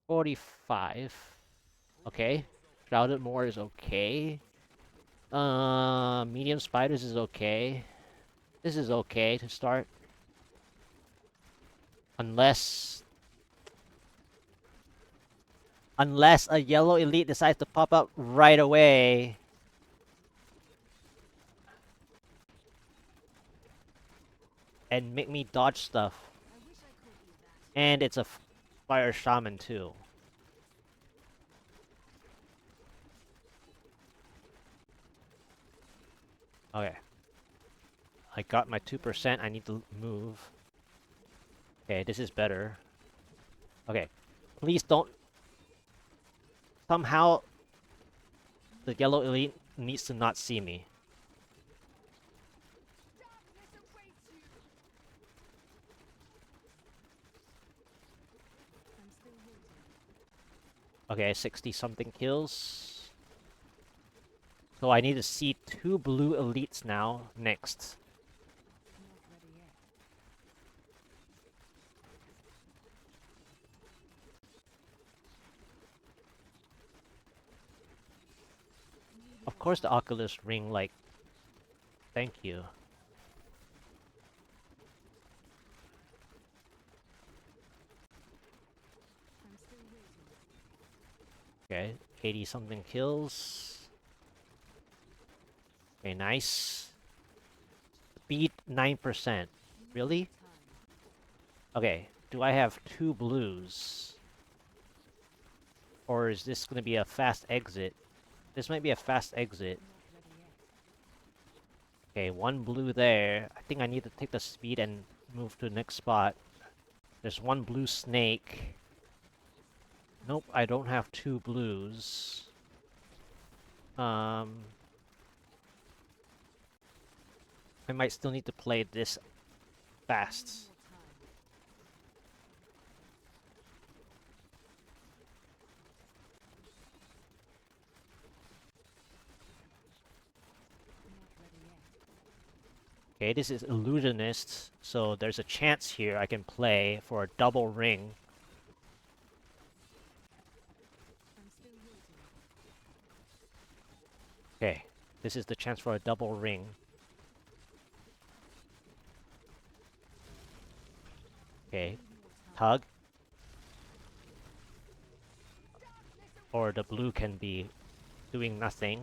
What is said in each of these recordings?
45. Okay. Shrouded Moor is okay. Medium Spiders is okay. This is okay to start. Unless... Unless a yellow elite decides to pop up right away. And make me dodge stuff. And it's a fire shaman too. Okay. I got my 2%. I need to move. Okay, this is better. Okay. Please don't... Somehow, the yellow elite needs to not see me. Okay, 60-something kills. So I need to see 2 blue elites now, next. Of course the Oculus Ring, like... Thank you. Okay, 80-something kills. Okay, nice. Speed 9%. Really? Okay, do I have 2 blues? Or is this going to be a fast exit? This might be a fast exit. Okay, 1 blue there. I think I need to take the speed and move to the next spot. There's 1 blue snake. Nope, I don't have 2 blues. I might still need to play this fast. Okay, this is Illusionist, so there's a chance here I can play for a double ring. Okay, this is the chance for a double ring. Okay, tug. Or the blue can be doing nothing.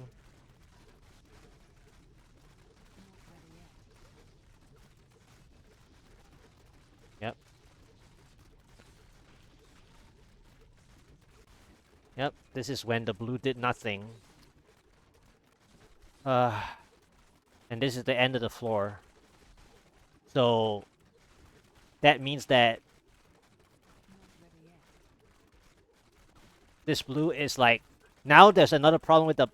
Yep. Yep, this is when the blue did nothing. And this is the end of the floor. So that means that this blue is like... Now there's another problem with the...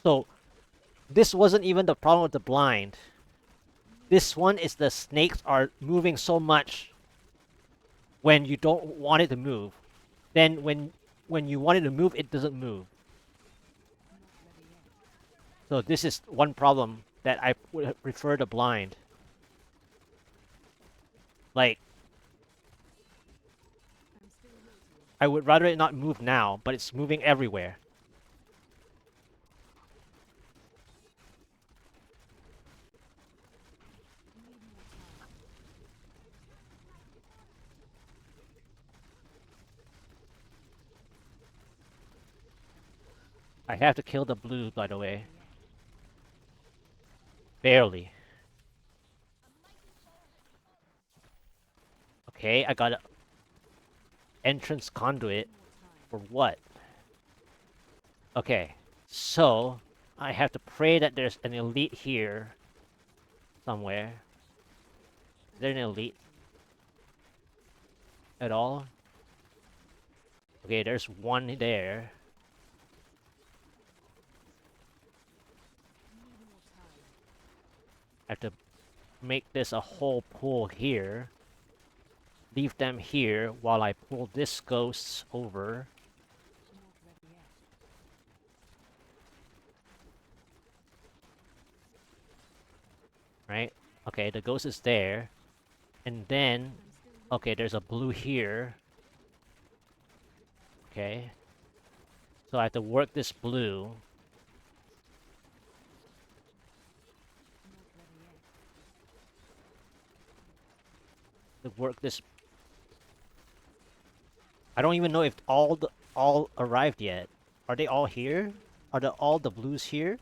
So this wasn't even the problem with the blind. This one is the snakes are moving so much when you don't want it to move. Then when you want it to move, it doesn't move. So this is one problem that I would prefer the blind. Like, I would rather it not move now, but it's moving everywhere. I have to kill the blue, by the way. Barely. Okay, I got an entrance conduit. For what? Okay, so I have to pray that there's an elite here somewhere. Is there an elite at all? Okay, there's one there. I have to make this a whole pool here. Leave them here while I pull this ghost over. Right? Okay, the ghost is there. And then... Okay, there's a blue here. Okay. So I have to work this blue. To work this. I don't even know if all arrived yet. Are they all here? Are all the blues here?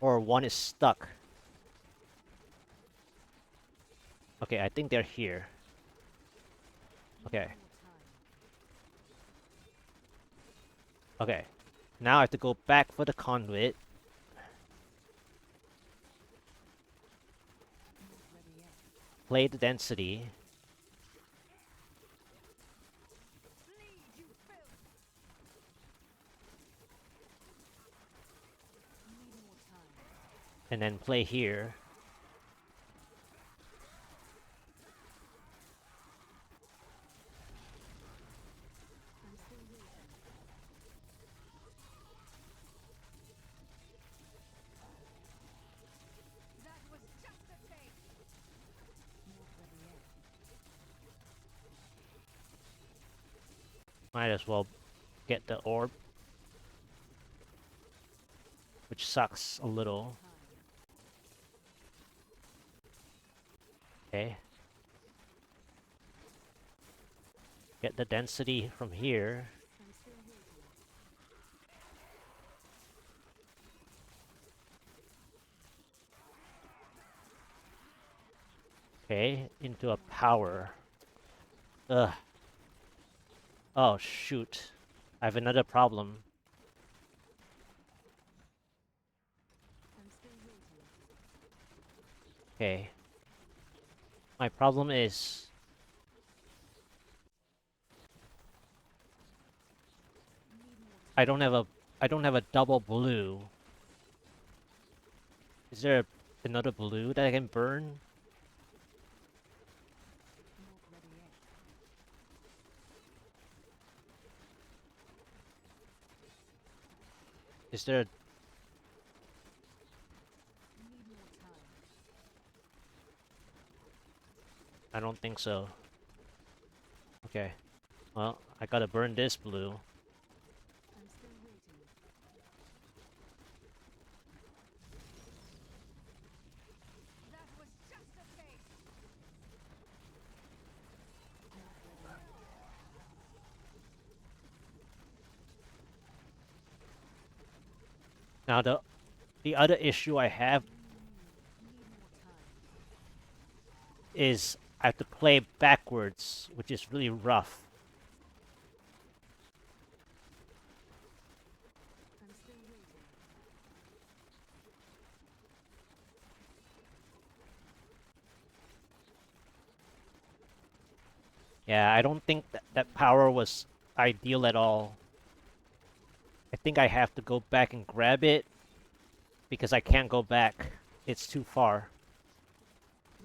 Or one is stuck? Okay, I think they're here. Okay. Okay. Now I have to go back for the conduit. Play the density. And then play here. Might as well get the orb. Which sucks a little. Okay. Get the density from here. Okay, into a power. Ugh. Oh, shoot. I have another problem. Okay. My problem is... I don't have a double blue. Is there another blue that I can burn? Is there... I don't think so. Okay. Well, I gotta burn this blue. Now the other issue I have is I have to play backwards, which is really rough. Yeah, I don't think that power was ideal at all. I think I have to go back and grab it because I can't go back. It's too far.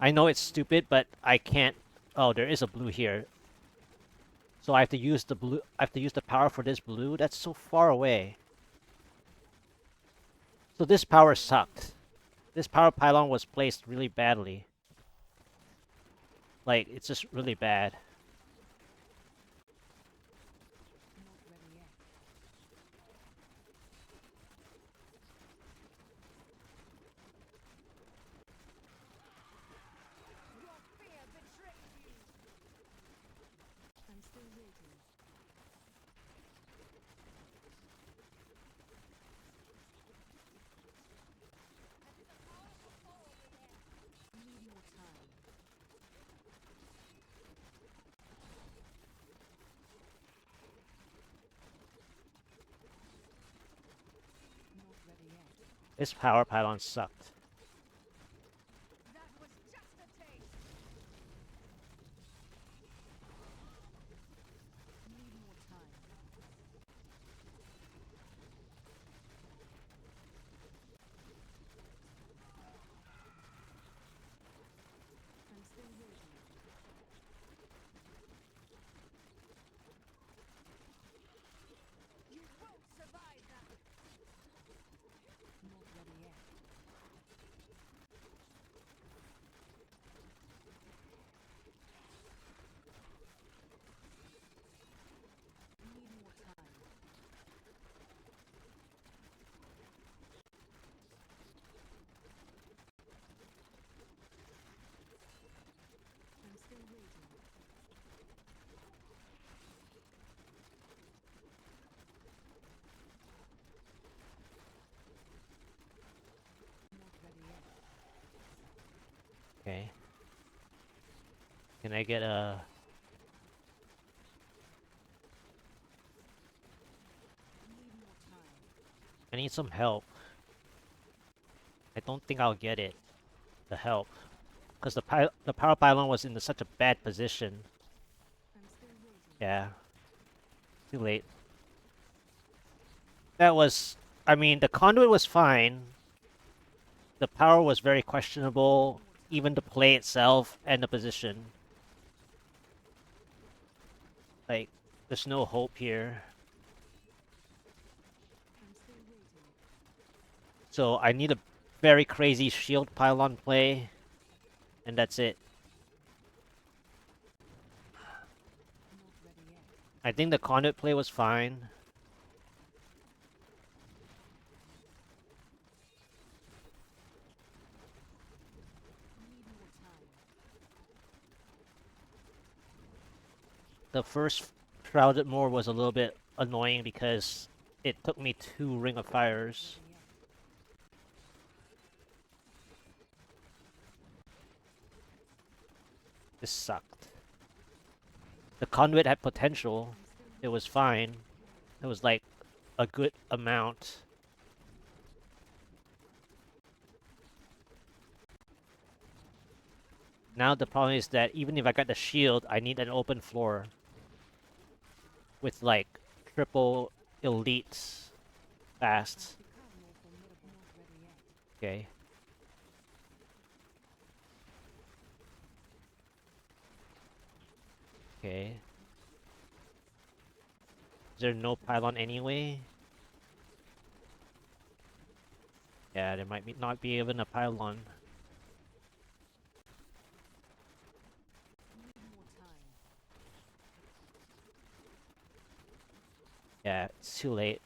I know it's stupid, but I can't. Oh, there is a blue here. So I have to use the blue. I have to use the power for this blue. That's so far away. So this power sucked. This power pylon was placed really badly. Like, it's just really bad. This power pylon sucked. Can I get a... I need some help. I don't think I'll get it. The help. Because the power pylon was in such a bad position. Yeah. Too late. That was... I mean, the conduit was fine. The power was very questionable. Even the play itself and the position. Like, there's no hope here. So I need a very crazy shield pylon play. And that's it. I think the conduit play was fine. The first Shrouded Moor was a little bit annoying because it took me 2 Ring of Fires. This sucked. The Conduit had potential. It was fine. It was like a good amount. Now the problem is that even if I got the shield, I need an open floor. With like triple elites fast. Okay. Okay. Is there no pylon anyway? Yeah, there might not be even a pylon. Yeah, it's too late.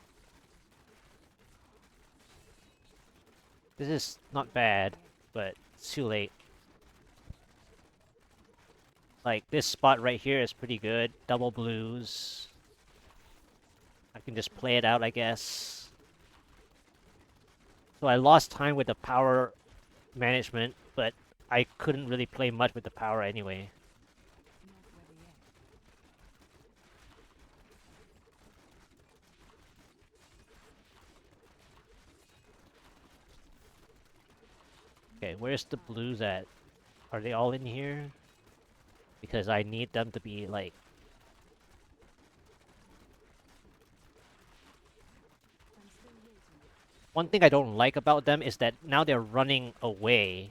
This is not bad, but it's too late. Like, this spot right here is pretty good. Double blues. I can just play it out, I guess. So I lost time with the power management, but I couldn't really play much with the power anyway. Okay, where's the blues at? Are they all in here? Because I need them to be, like... One thing I don't like about them is that now they're running away.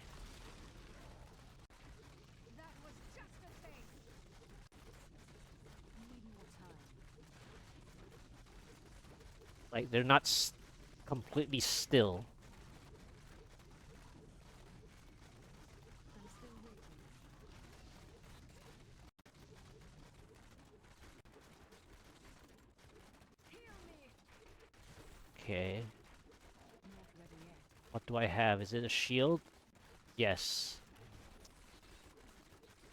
Like, they're not completely still. Okay. What do I have? Is it a shield? Yes.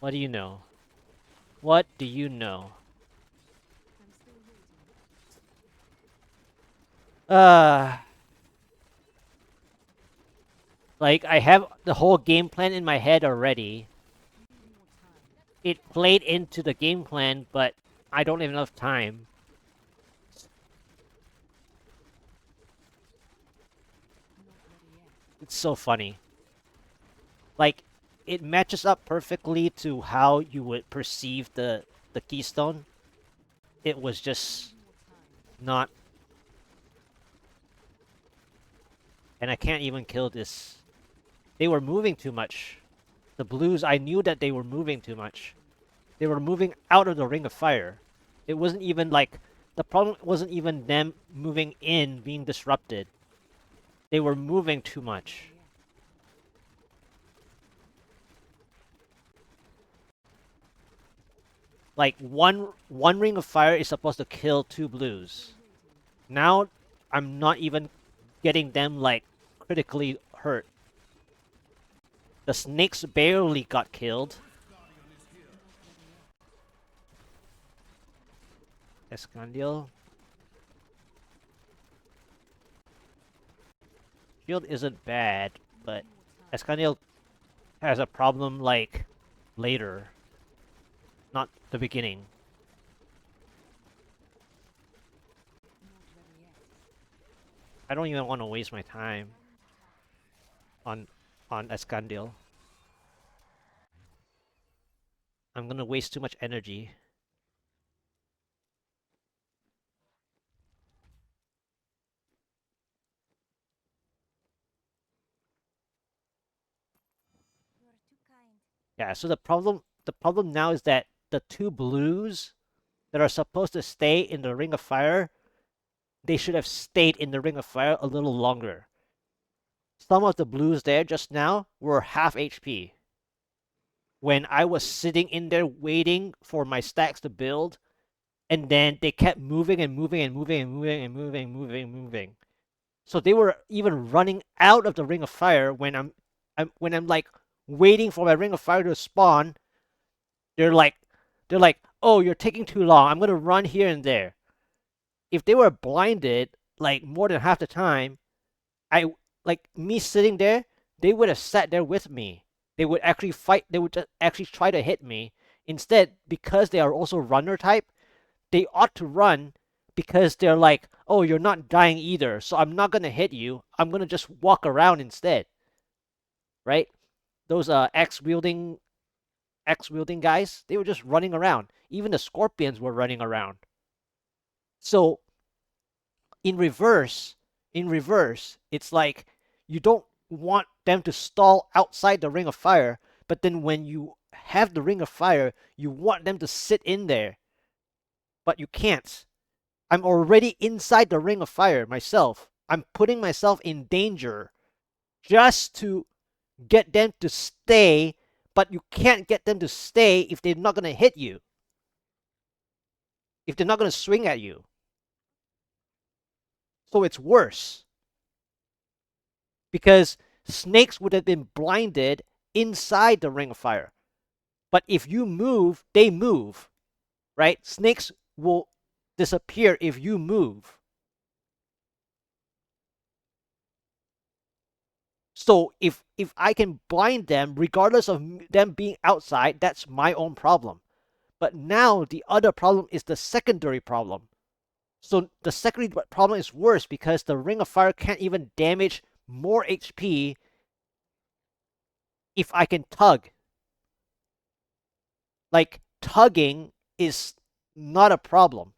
What do you know? What do you know? Like, I have the whole game plan in my head already. It played into the game plan, but I don't have enough time. It's so funny. Like, it matches up perfectly to how you would perceive the keystone. It was just not... And I can't even kill this. They were moving too much. The blues, I knew that they were moving too much. They were moving out of the ring of fire. It wasn't even like... The problem wasn't even them moving in, being disrupted. They were moving too much. Like, one ring of fire is supposed to kill 2 blues. Now, I'm not even getting them, like, critically hurt. The snakes barely got killed. Escandial. Shield isn't bad, but Escandial has a problem, like, later. not the beginning. I don't even want to waste my time on Escandil. I'm gonna waste too much energy. Yeah, so the problem now is that the two blues that are supposed to stay in the Ring of Fire, they should have stayed in the Ring of Fire a little longer. Some of the blues there just now were half HP. When I was sitting in there waiting for my stacks to build, and then they kept moving and moving and moving and moving and moving and moving and moving. So they were even running out of the Ring of Fire when I'm like waiting for my Ring of Fire to spawn. They're like they're like, "Oh, you're taking too long. I'm gonna run here and there." If they were blinded like more than half the time, I like me sitting there, they would have sat there with me. They would actually fight. They would just actually try to hit me. Instead, because they are also runner type, they ought to run because they're like, oh, you're not dying either, so I'm not gonna hit you. I'm gonna just walk around instead, right? Those X wielding guys, they were just running around. Even the scorpions were running around. So in reverse, it's like you don't want them to stall outside the ring of fire, but then when you have the ring of fire, you want them to sit in there, but you can't. I'm already inside the ring of fire myself. I'm putting myself in danger just to get them to stay, but you can't get them to stay if they're not going to hit you, if they're not going to swing at you. So it's worse because snakes would have been blinded inside the ring of fire. But if you move, they move, right? Snakes will disappear if you move. So if I can blind them, regardless of them being outside, that's my own problem. But now the other problem is the secondary problem. So the secondary problem is worse because the Ring of Fire can't even damage more HP if I can tug. Like, tugging is not a problem.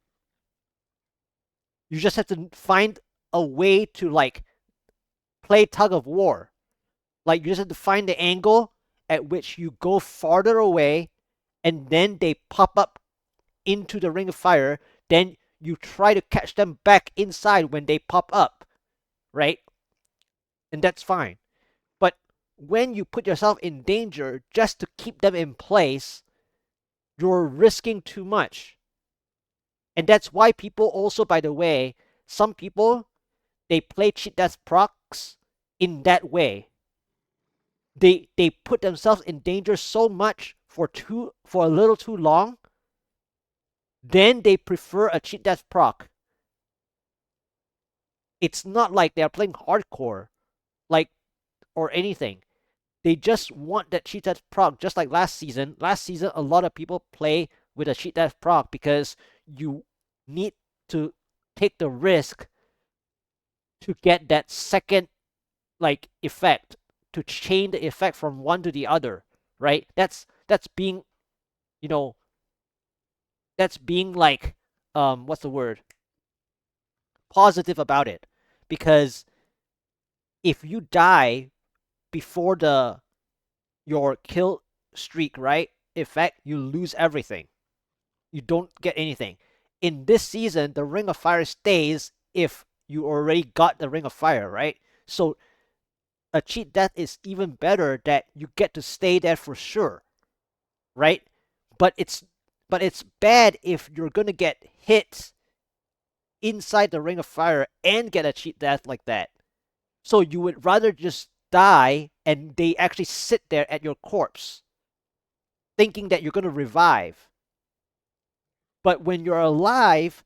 You just have to find a way to, like, play tug of war. Like, you just have to find the angle at which you go farther away and then they pop up into the Ring of Fire. Then you try to catch them back inside when they pop up, right? And that's fine. But when you put yourself in danger just to keep them in place, you're risking too much. And that's why people also, by the way, some people, they play cheat death procs in that way. They put themselves in danger so much for a little too long, then they prefer a cheat death proc. It's not like they're playing hardcore, like, or anything. They just want that cheat death proc, just like last season. Last season, a lot of people play with a cheat death proc because you need to take the risk to get that second, like, effect, to chain the effect from one to the other, right? That's being, you know, that's being like, what's the word? Positive about it, because if you die before the your kill streak, right, effect, you lose everything. You don't get anything. In this season, the Ring of Fire stays if you already got the Ring of Fire, right? So a cheat death is even better that you get to stay there for sure, right? But it's bad if you're gonna get hit inside the Ring of Fire and get a cheat death like that. So you would rather just die and they actually sit there at your corpse, thinking that you're gonna revive. But when you're alive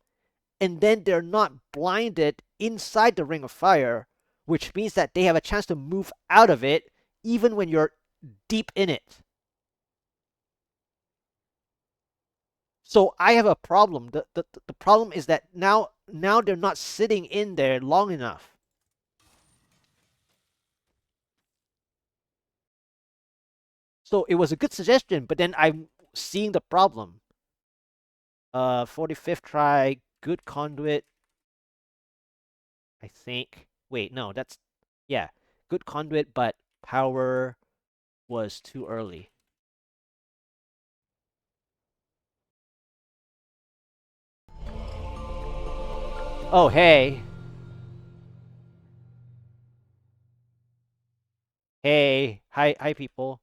and then they're not blinded inside the Ring of Fire, which means that they have a chance to move out of it even when you're deep in it. So I have a problem. The problem is that now they're not sitting in there long enough. So it was a good suggestion, but then I'm seeing the problem. 45th try, good conduit. I think. Wait, no, that's yeah, good conduit, but power was too early. Oh, hey. Hey. Hi people.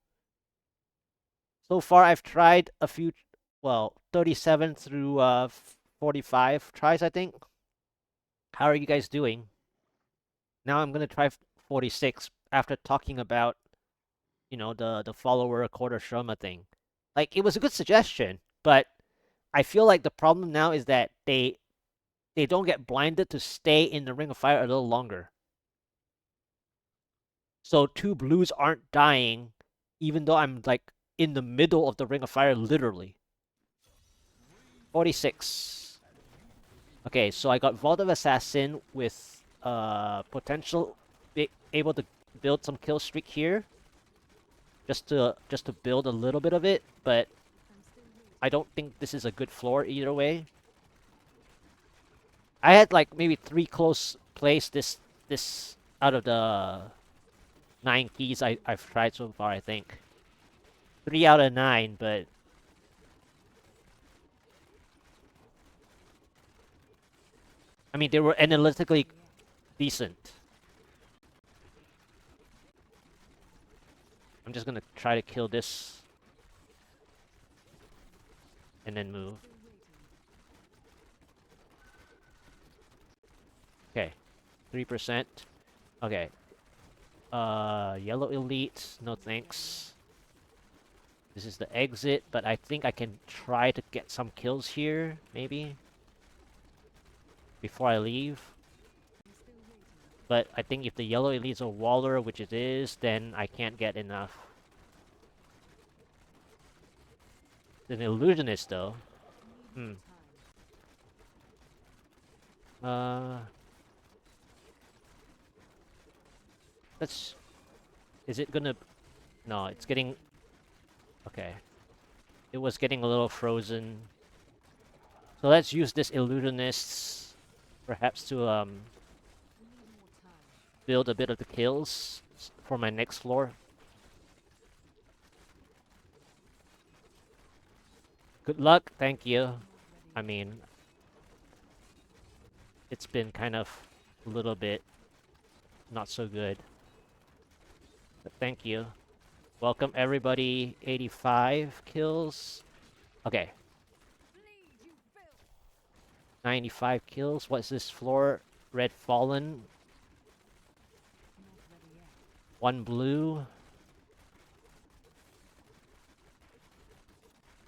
So far I've tried a few, well, 37 through 45 tries, I think. How are you guys doing? Now I'm going to try 46 after talking about, the follower quarter Shroma thing. Like, it was a good suggestion, but I feel like the problem now is that they don't get blinded to stay in the Ring of Fire a little longer. So two blues aren't dying, even though I'm like in the middle of the Ring of Fire, literally. 46. Okay, so I got Vault of Assassin with potential able to build some kill streak here. Just to build a little bit of it, but I don't think this is a good floor either way. I had like maybe 3 close plays this out of the 9 keys I've tried so far, I think. 3 out of 9, but I mean they were analytically decent. I'm just gonna try to kill this and then move. Okay, 3%. Okay. Yellow elite, no thanks. This is the exit, but I think I can try to get some kills here, maybe, before I leave. But I think if the yellow elite's a waller, which it is, then I can't get enough. An illusionist, though. Hmm. Uh... Let's... Is it gonna... No, it's getting... Okay. It was getting a little frozen. So let's use this illusionist, perhaps to, build a bit of the kills for my next floor. Good luck, thank you. I mean, it's been kind of a little bit not so good. But thank you. Welcome everybody, 85 kills. Okay. 95 kills. What's this floor? Red Fallen. 1 blue.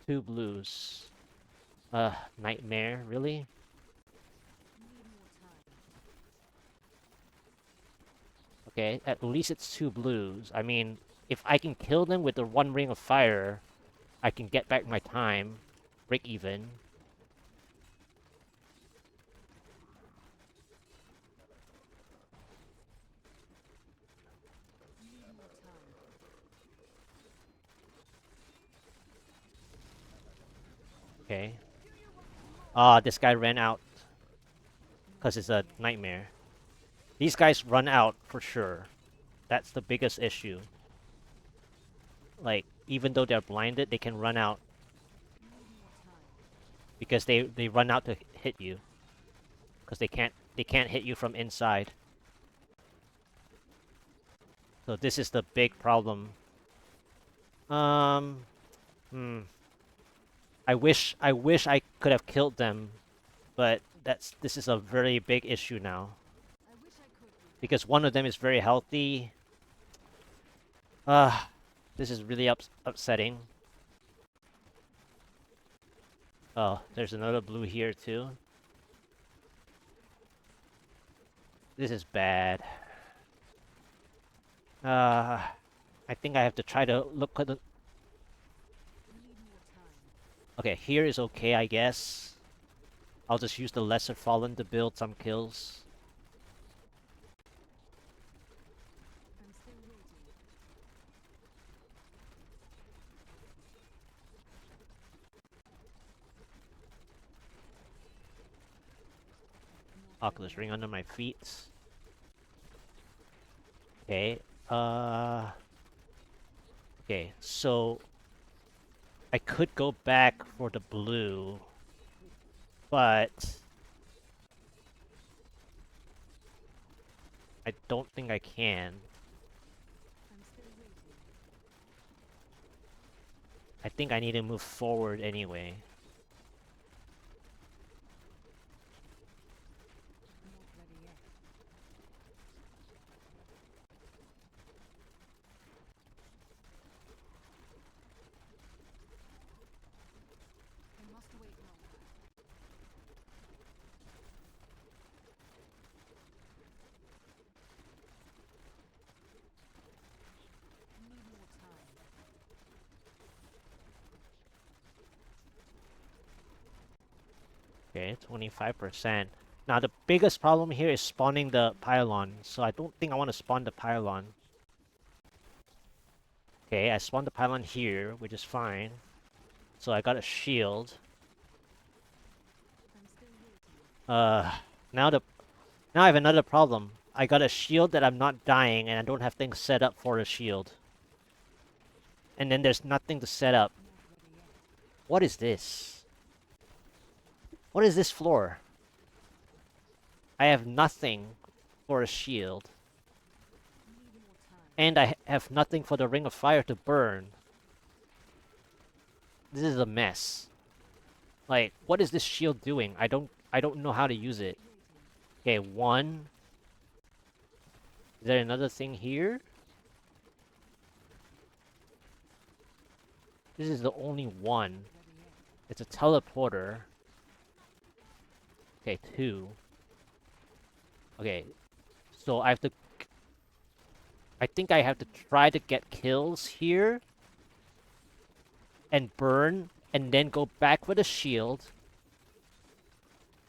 2 blues. Nightmare, really? Okay, at least it's 2 blues. I mean, if I can kill them with the 1 ring of fire, I can get back my time. Break even. Okay. Ah, this guy ran out. Because it's a nightmare. These guys run out for sure. That's the biggest issue. Like, even though they're blinded, they can run out. Because they run out to hit you. Because they can't hit you from inside. So this is the big problem. Um I wish I could have killed them, but this is a very big issue now. Because one of them is very healthy. Uh this is really upsetting. Oh, there's another blue here too. This is bad. I think I have to try to look at the... Okay, here is okay, I guess. I'll just use the Lesser Fallen to build some kills. Oculus Ring under my feet. Okay, okay, so I could go back for the blue, but I don't think I can. I think I need to move forward anyway. Okay, 25%. Now the biggest problem here is spawning the pylon, so I don't think I want to spawn the pylon. Okay, I spawned the pylon here, which is fine. So I got a shield. Uh, now the now I have another problem. I got a shield that I'm not dying, and I don't have things set up for a shield. And then there's nothing to set up. What is this? What is this floor? I have nothing for a shield. And I have nothing for the Ring of Fire to burn. This is a mess. Like, what is this shield doing? I don't know how to use it. Okay, one. Is there another thing here? This is the only one. It's a teleporter. Okay, two. Okay, so I have to... I think I have to try to get kills here. And burn. And then go back with a shield.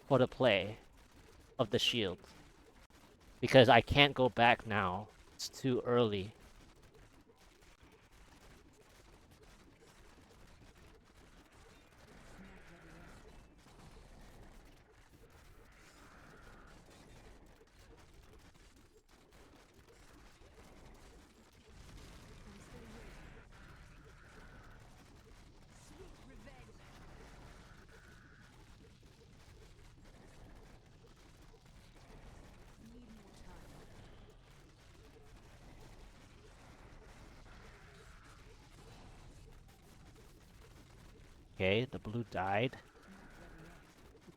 For the play of the shield. Because I can't go back now. It's too early. Okay, the blue died.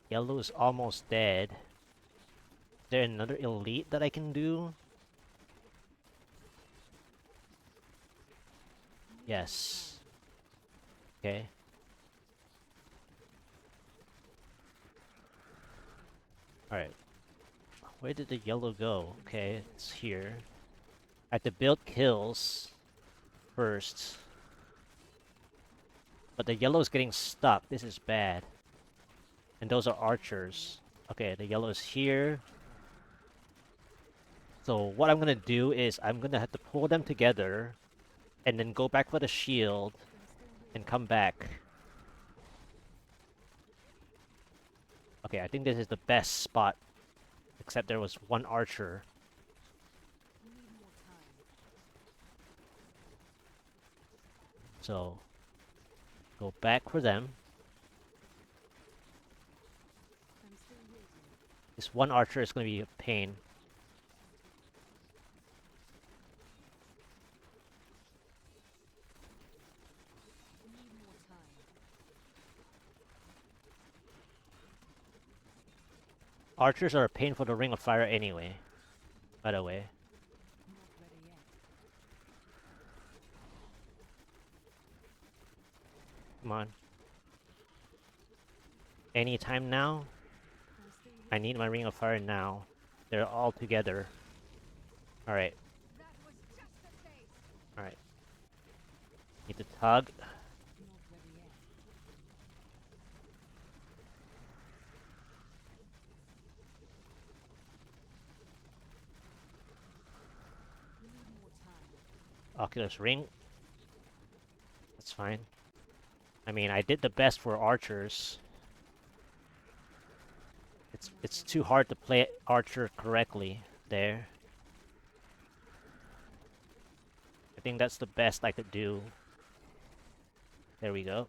Yellow is almost dead. Is there another elite that I can do? Yes. Okay. Alright. Where did the yellow go? Okay, it's here. I have to build kills first. But the yellow is getting stuck. This is bad. And those are archers. Okay, the yellow is here. So what I'm gonna do is I'm gonna have to pull them together and then go back for the shield and come back. Okay, I think this is the best spot. Except there was one archer. So, go back for them. This one archer is going to be a pain. Archers are a pain for the Ring of Fire anyway. By the way. Come on. Anytime now? I need my Ring of Fire now. They're all together. Alright. Alright. Need to tug. Oculus Ring. That's fine. I mean, I did the best for archers. It's too hard to play archer correctly there. I think that's the best I could do. There we go.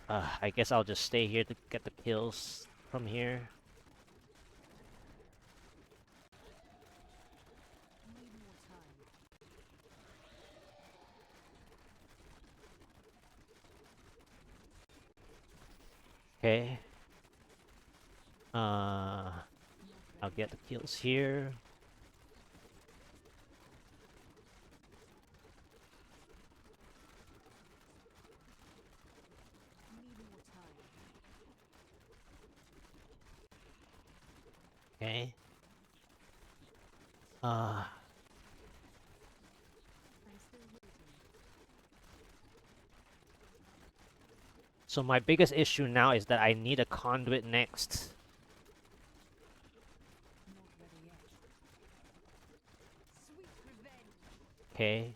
I guess I'll just stay here to get the kills from here. Okay. I'll get the kills here. Okay. So my biggest issue now is that I need a conduit next. Okay.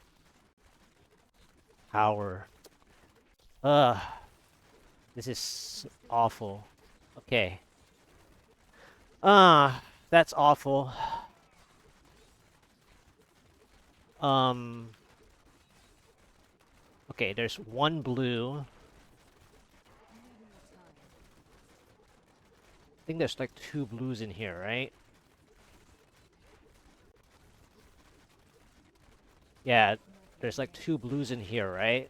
Power. This is awful. Okay. That's awful. Okay, there's one blue. I think there's like 2 blues in here, right? Yeah, there's like 2 blues in here, right?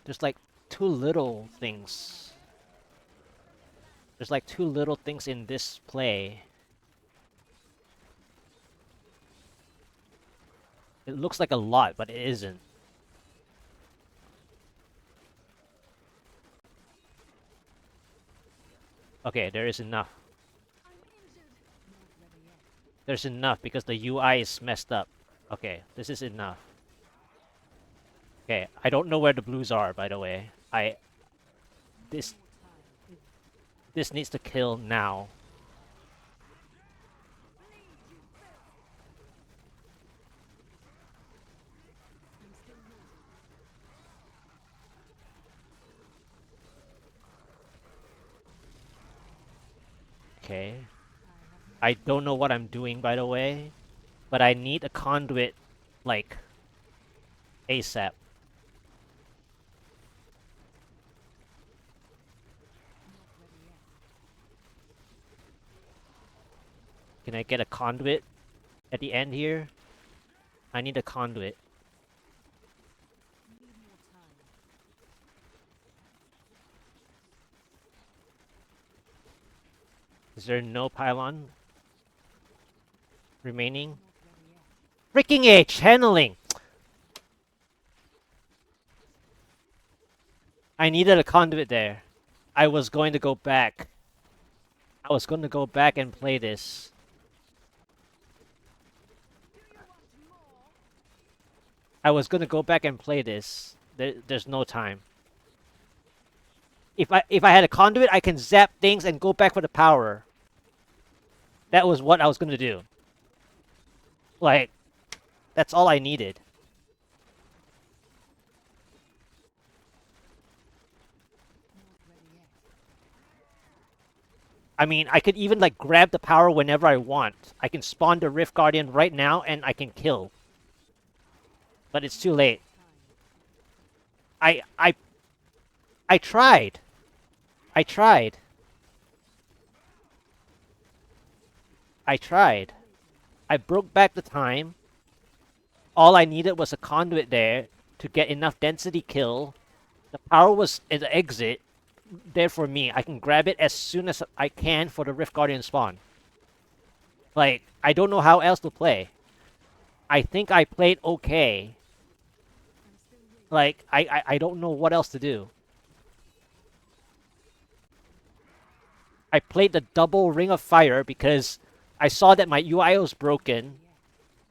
There's like 2 little things. There's like 2 little things in this play. It looks like a lot, but it isn't. Okay, there is enough. There's enough because the UI is messed up. Okay, this is enough. Okay, I don't know where the blues are, by the way. This needs to kill now. Okay. I don't know what I'm doing, by the way, but I need a conduit, like, ASAP. Can I get a conduit at the end here? I need a conduit. Is there no pylon remaining? Freaking A! Channeling! I needed a conduit there. I was going to go back. I was going to go back and play this. I was going to go back and play this. There's no time. If I had a conduit, I can zap things and go back for the power. That was what I was going to do. Like, that's all I needed. I mean, I could even like grab the power whenever I want. I can spawn the Rift Guardian right now and I can kill. But it's too late. I tried. I tried. I tried. I broke back the time. All I needed was a conduit there to get enough density kill. The power was at the exit there for me. I can grab it as soon as I can for the Rift Guardian spawn. Like, I don't know how else to play. I think I played okay. Like, I don't know what else to do. I played the double Ring of Fire because I saw that my UI was broken.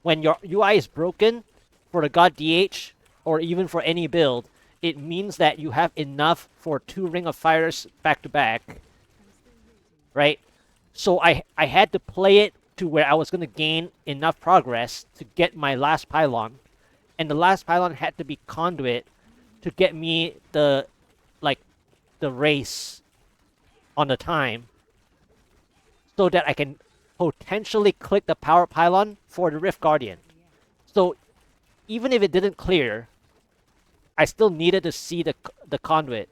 When your UI is broken for the God DH or even for any build, it means that you have enough for 2 Ring of Fires back to back, right? So I had to play it to where I was going to gain enough progress to get my last Pylon. And the last Pylon had to be Conduit to get me the, like, the race on the time so that I can potentially click the Power Pylon for the Rift Guardian. So even if it didn't clear, I still needed to see the Conduit.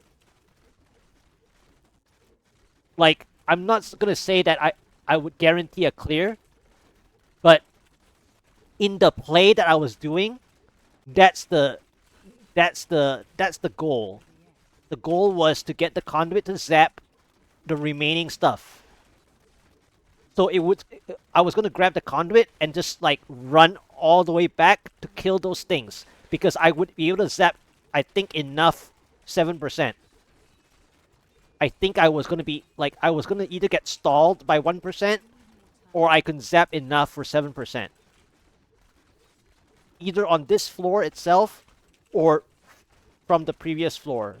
Like, I'm not gonna say that I would guarantee a clear, but in the play that I was doing, that's the goal. The goal was to get the Conduit to zap the remaining stuff. So I was gonna grab the Conduit and just like run all the way back to kill those things because I would be able to zap, I think, enough 7%. I think I was gonna be like I was gonna either get stalled by 1% or I can zap enough for 7%. Either on this floor itself or from the previous floor.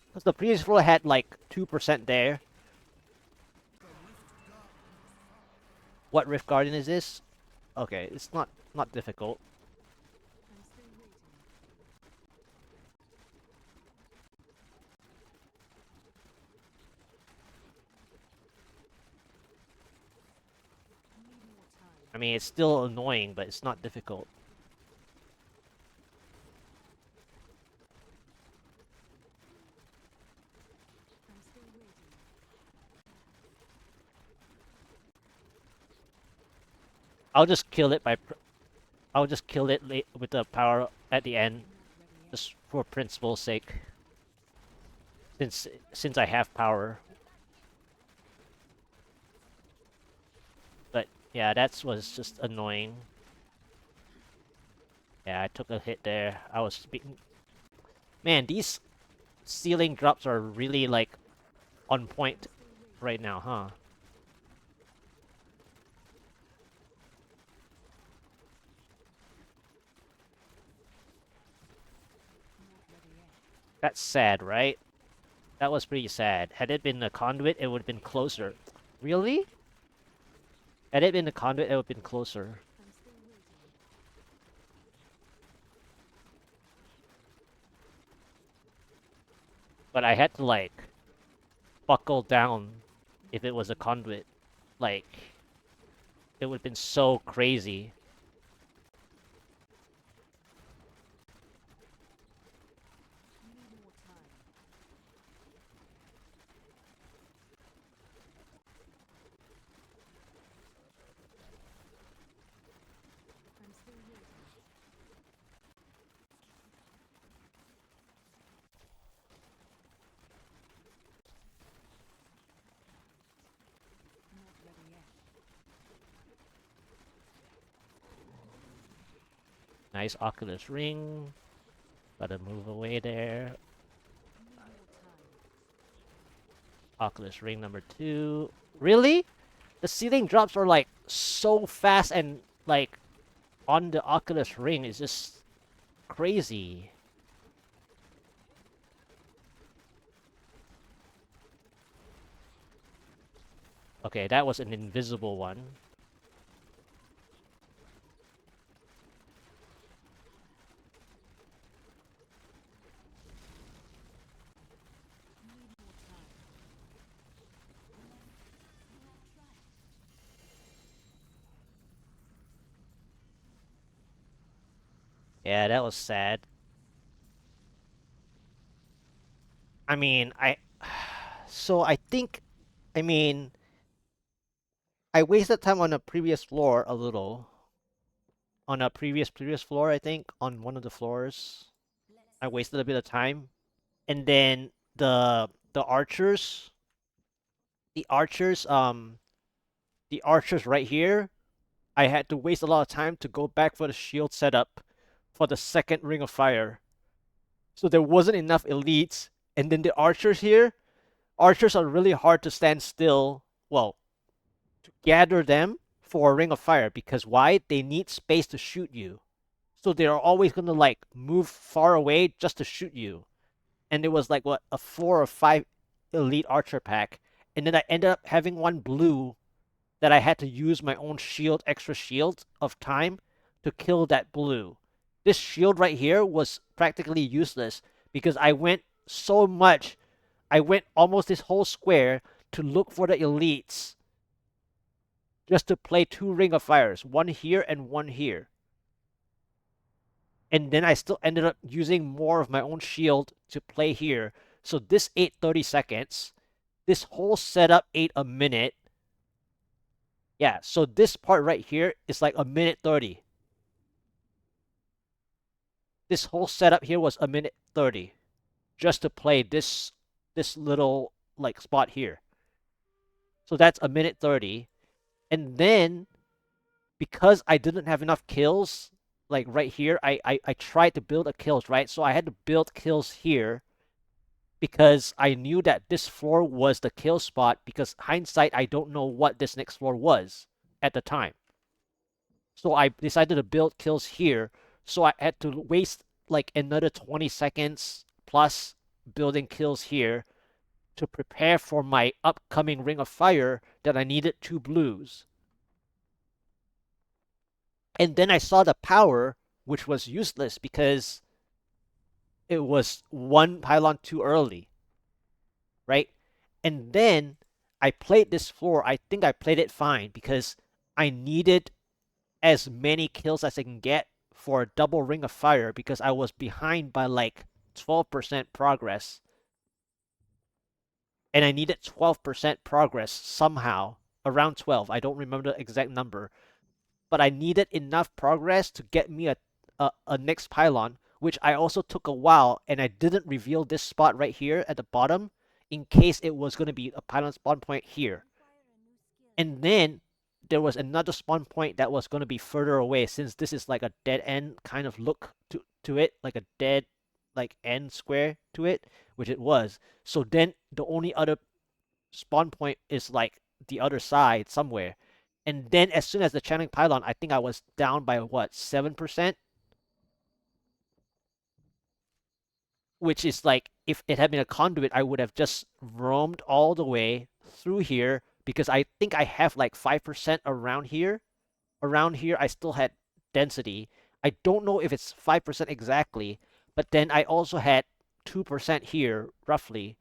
Because the previous floor had like 2% there. What Rift Guardian is this? Okay, it's not difficult. I mean, it's still annoying, but it's not difficult. I'll just kill it by... I'll just kill it with the power at the end, just for principle's sake. Since I have power. But yeah, that was just annoying. Yeah, I took a hit there. I was speaking... Man, these ceiling drops are really like on point right now, huh? That's sad, right? That was pretty sad. Had it been a Conduit, it would have been closer. Really? Had it been a Conduit, it would have been closer. But I had to, like, buckle down if it was a Conduit. Like, it would have been so crazy. Nice Oculus Ring. Gotta move away there. Oculus Ring number 2. Really? The ceiling drops are like so fast and like on the Oculus Ring is just crazy. Okay, that was an invisible one. Yeah, that was sad. I mean, so I think, I mean, I wasted time on a previous floor a little. On a previous floor, I think, on one of the floors. I wasted a bit of time. And then the archers, the archers, the archers right here, I had to waste a lot of time to go back for the shield setup for the second Ring of Fire. So there wasn't enough elites. And then the archers here, archers are really hard to stand still. Well, to gather them for a ring of fire because why? They need space to shoot you. So they're always going to like move far away just to shoot you. And it was like what, a 4 or 5 elite archer pack. And then I ended up having one blue that I had to use my own shield, extra shield of time to kill that blue. This shield right here was practically useless because I went so much. I went almost this whole square to look for the elites just to play 2 Ring of Fires, one here and one here. And then I still ended up using more of my own shield to play here. So this ate 30 seconds. This whole setup ate a minute. Yeah, so this part right here is like a minute 30. This whole setup here was a minute 30 just to play this little like spot here. So that's a minute 30. And then because I didn't have enough kills, like right here, I tried to build a kills, right? So I had to build kills here because I knew that this floor was the kill spot because hindsight, I don't know what this next floor was at the time. So I decided to build kills here. So I had to waste like another 20 seconds plus building kills here to prepare for my upcoming Ring of Fire that I needed 2 blues. And then I saw the power, which was useless because it was 1 pylon too early, right? And then I played this floor. I think I played it fine because I needed as many kills as I can get for a double Ring of Fire because I was behind by like 12% progress. And I needed 12% progress somehow, around 12. I don't remember the exact number. But I needed enough progress to get me a next pylon, which I also took a while, and I didn't reveal this spot right here at the bottom in case it was going to be a pylon spawn point here. And then there was another spawn point that was going to be further away since this is like a dead end kind of look to it, like a dead like end square to it, which it was. So then the only other spawn point is like the other side somewhere. And then as soon as the channeling pylon, I think I was down by what, 7%? Which is like, if it had been a conduit, I would have just roamed all the way through here because I think I have like 5% around here. Around here, I still had density. I don't know if it's 5% exactly, but then I also had 2% here, roughly.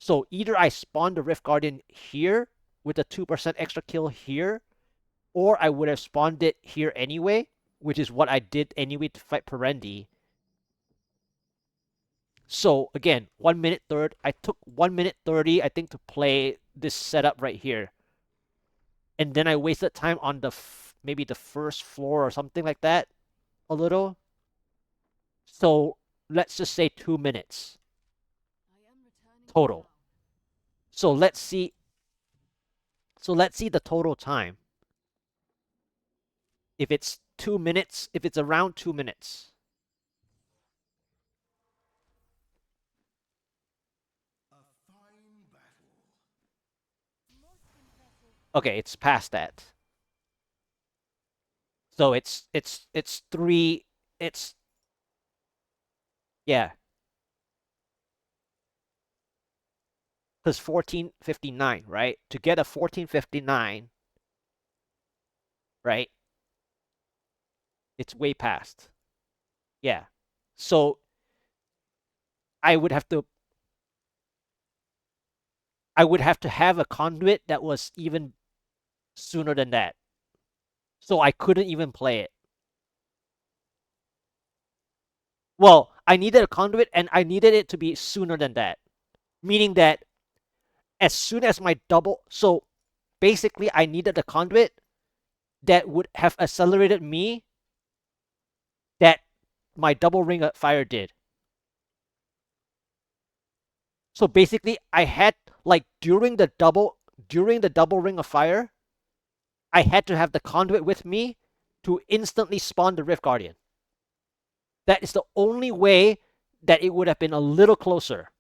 So either I spawned the Rift Guardian here with a 2% extra kill here, or I would have spawned it here anyway, which is what I did anyway to fight Perendi. So again, 1 minute third. I took 1 minute 30, I think, to play this setup right here. And then I wasted time on the maybe the first floor or something like that, a little. So let's just say 2 minutes total. So let's see. So let's see the total time. If it's 2 minutes, if it's around 2 minutes. Okay, it's past that. So it's 3, it's, yeah, because 1459, right? To get a 1459, right? It's way past. Yeah. So I would have to have a conduit that was even sooner than that. So I couldn't even play it. Well, I needed a conduit and I needed it to be sooner than that. Meaning that as soon as my double, so basically I needed a conduit that would have accelerated me that my double ring of fire did. So basically I had like during the double ring of fire, I had to have the conduit with me to instantly spawn the Rift Guardian. That is the only way that it would have been a little closer.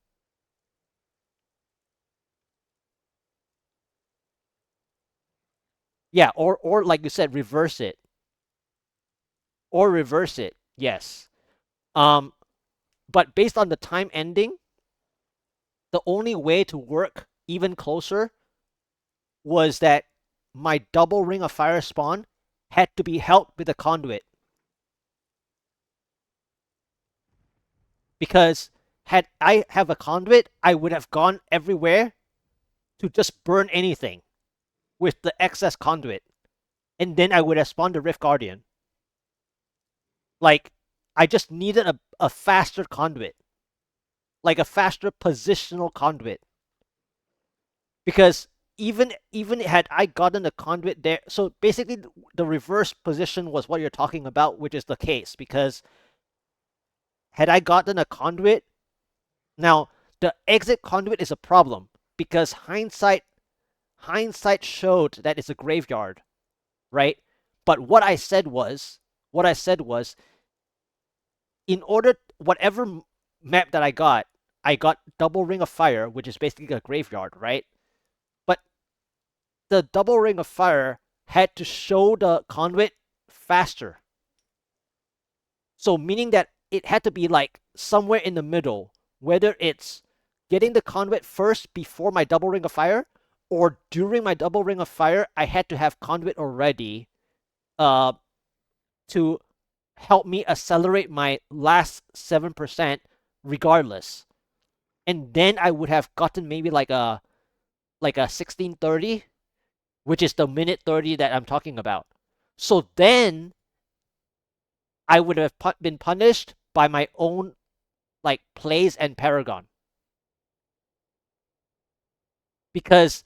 Yeah, or like you said, reverse it. Or reverse it. Yes. Um, but based on the time ending, the only way to work even closer was that my double ring of fire spawn had to be held with a conduit. Because had I have a conduit, I would have gone everywhere to just burn anything with the excess conduit. And then I would have spawned the Rift Guardian. Like, I just needed a faster conduit. Like a faster positional conduit. Because even had I gotten a conduit there, so basically the reverse position was what you're talking about, which is the case. Because had I gotten a conduit, now the exit conduit is a problem because hindsight showed that it's a graveyard, right? But what I said was, in order whatever map that I got double ring of fire, which is basically a graveyard, right? But the double ring of fire had to show the conduit faster. So meaning that it had to be like somewhere in the middle, whether it's getting the conduit first before my double ring of fire, or during my double ring of fire, I had to have conduit already uh, to help me accelerate my last 7% regardless. And then I would have gotten maybe like a 1630, which is the minute 30 that I'm talking about. So then I would have been punished by my own like plays and Paragon. Because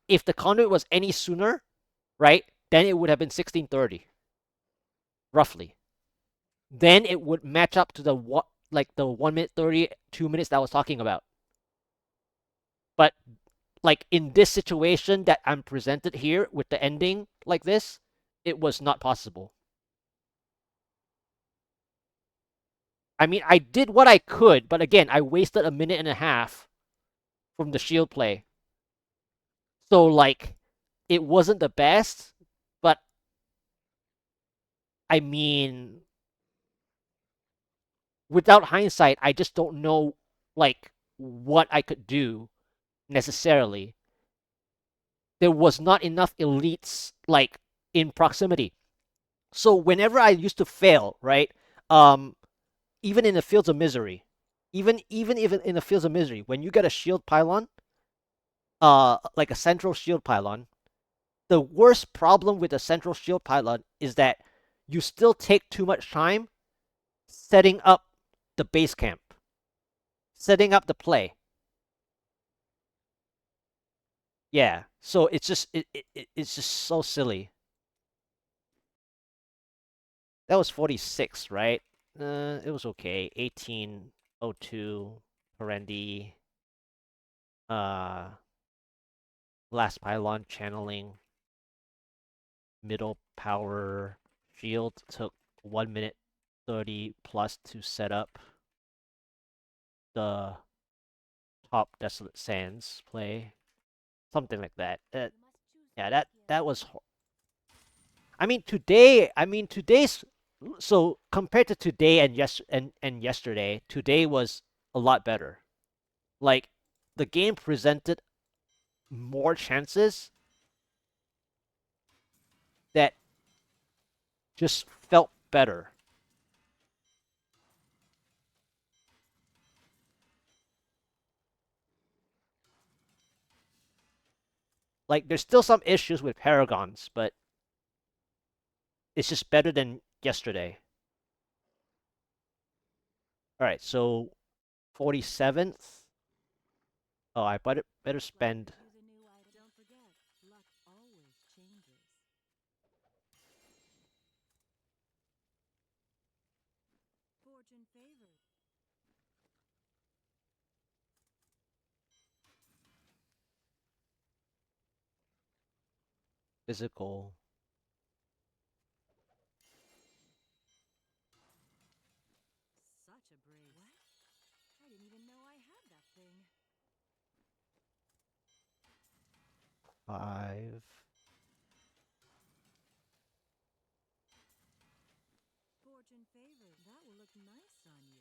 if the conduit was any sooner, right, then it would have been 1630, roughly. Then it would match up to the what like the 1 minute 30, 2 minutes that I was talking about. But like in this situation that I'm presented here with the ending like this, it was not possible. I mean, I did what I could, but again, I wasted a minute and a half from the shield play. So like it wasn't the best, but I mean, without hindsight, I just don't know like what I could do necessarily. There was not enough elites like in proximity. So whenever I used to fail, right? Um, even in the fields of misery, even in the fields of misery, when you get a shield pylon, like a central shield pylon, the worst problem with a central shield pylon is that you still take too much time setting up the base camp, setting up the play. Yeah, so it's just so silly. That was 46, right? It was okay. 1802 perendi, uh last pylon channeling, middle power shield took 1 minute 30 plus to set up the top desolate sands play, something like that. Yeah, that was. I mean today's. So compared to today and yesterday, today was a lot better. Like the game presented more chances that just felt better. Like there's still some issues with paragons, but it's just better than yesterday. All right, so 47th. Oh, I better spend. Physical. Five. nice on you.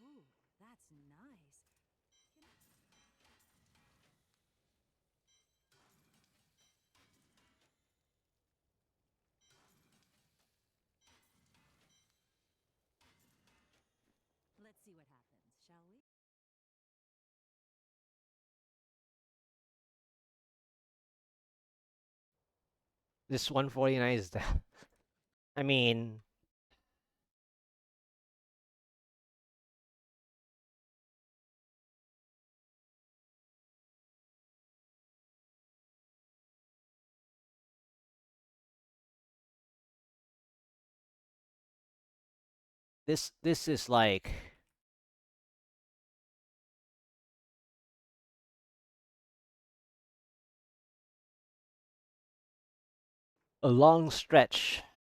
Ooh, that's nice. Can Let's see what happens, shall we? This 149 is the. I mean, this is like a long stretch